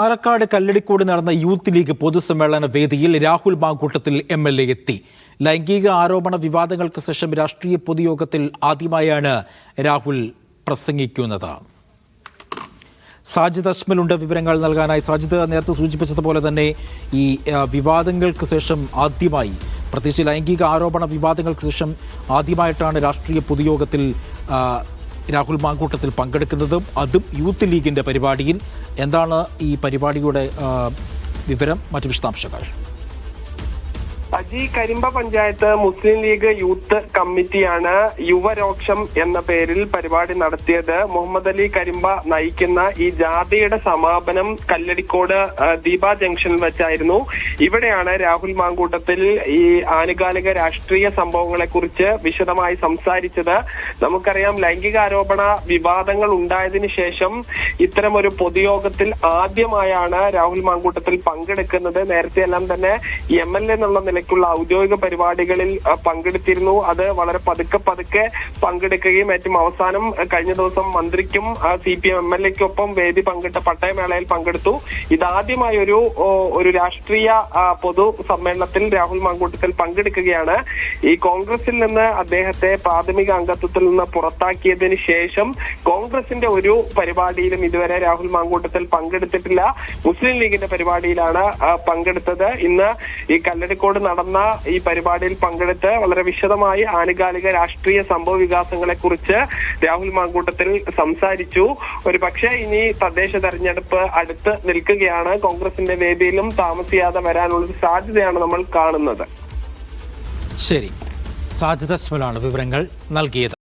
പാലക്കാട് കല്ലടിക്കോട് നടന്ന youth league പൊതുസമ്മേളന വേദിയിൽ Rahul Mamkootathil MLA എത്തി. ലൈംഗിക ആരോപണ വിവാദങ്ങൾക്ക് ശേഷം രാഷ്ട്രീയ പൊതുയോഗത്തിൽ ആദ്യമായാണ് രാഹുൽ പ്രസംഗിക്കുന്നത്. സാജിദ് അജ്മലുണ്ട് വിവരങ്ങൾ നൽകാനായി. സാജിദ്, നേരത്തെ സൂചിപ്പിച്ചതുപോലെ തന്നെ ഈ വിവാദങ്ങൾക്ക് ശേഷം ആദ്യമായി, പ്രത്യേകിച്ച് ലൈംഗിക ആരോപണ വിവാദങ്ങൾക്ക് ശേഷം ആദ്യമായിട്ടാണ് രാഷ്ട്രീയ പൊതുയോഗത്തിൽ രാഹുൽ മാങ്കൂട്ടത്തിൽ പങ്കെടുക്കുന്നതും, അതും യൂത്ത് ലീഗിന്റെ പരിപാടിയിൽ. എന്താണ് ഈ പരിപാടിയുടെ വിവരം, മറ്റു വിശദാംശങ്ങൾ? അജി, കരിമ്പ പഞ്ചായത്ത് മുസ്ലിം ലീഗ് യൂത്ത് കമ്മിറ്റിയാണ് യുവരോക്ഷം എന്ന പേരിൽ പരിപാടി നടത്തിയത്. മുഹമ്മദ് അലി കരിമ്പ നയിക്കുന്ന ഈ ജാഥയുടെ സമാപനം കല്ലടിക്കോട് ദീപ ജംഗ്ഷനിൽ വെച്ചായിരുന്നു. ഇവിടെയാണ് രാഹുൽ മാങ്കൂട്ടത്തിൽ ഈ ആനുകാലിക രാഷ്ട്രീയ സംഭവങ്ങളെ കുറിച്ച് വിശദമായി സംസാരിച്ചത്. നമുക്കറിയാം, ലൈംഗികാരോപണ വിവാദങ്ങൾ ഉണ്ടായതിനു ശേഷം ഇത്തരമൊരു പൊതുയോഗത്തിൽ ആദ്യമായാണ് രാഹുൽ മാങ്കൂട്ടത്തിൽ പങ്കെടുക്കുന്നത്. നേരത്തെ എല്ലാം തന്നെ MLA എന്നുള്ള നിലയ്ക്കുള്ള ഔദ്യോഗിക പരിപാടികളിൽ പങ്കെടുത്തിരുന്നു. അത് വളരെ പതുക്കെ പങ്കെടുക്കുകയും ഏറ്റവും അവസാനം കഴിഞ്ഞ ദിവസം മന്ത്രിക്കും CPM MLAക്കൊപ്പം വേദി പങ്കിട്ട പട്ടയമേളയിൽ പങ്കെടുത്തു. ഇതാദ്യമായി ഒരു രാഷ്ട്രീയ പൊതു സമ്മേളനത്തിൽ രാഹുൽ മാങ്കൂട്ടത്തിൽ പങ്കെടുക്കുകയാണ്. ഈ കോൺഗ്രസിൽ നിന്ന് അദ്ദേഹത്തെ പ്രാഥമിക അംഗത്വത്തിൽ നിന്ന് പുറത്താക്കിയതിനു ശേഷം കോൺഗ്രസിന്റെ ഒരു പരിപാടിയിലും ഇതുവരെ രാഹുൽ മാങ്കൂട്ടത്തിൽ പങ്കെടുത്തിട്ടില്ല. മുസ്ലിം ലീഗിന്റെ പരിപാടിയിലാണ് പങ്കെടുത്തത്. ഇന്ന് ഈ കല്ലടിക്കോട് നടന്ന ഈ പരിപാടിയിൽ പങ്കെടുത്ത് വളരെ വിശദമായി ആനുകാലിക രാഷ്ട്രീയ സംഭവ വികാസങ്ങളെ കുറിച്ച് രാഹുൽ മാങ്കൂട്ടത്തിൽ സംസാരിച്ചു. ഒരു പക്ഷേ ഇനി തദ്ദേശ തെരഞ്ഞെടുപ്പ് അടുത്ത് നിൽക്കുകയാണ്. കോൺഗ്രസിന്റെ വേദിയിലും താമസിയാതെ വരാനുള്ള സാധ്യതയാണ് നമ്മൾ കാണുന്നത്. ശരി, സാജിദ് അജ്മലാണ് വിവരങ്ങൾ നൽകിയത്.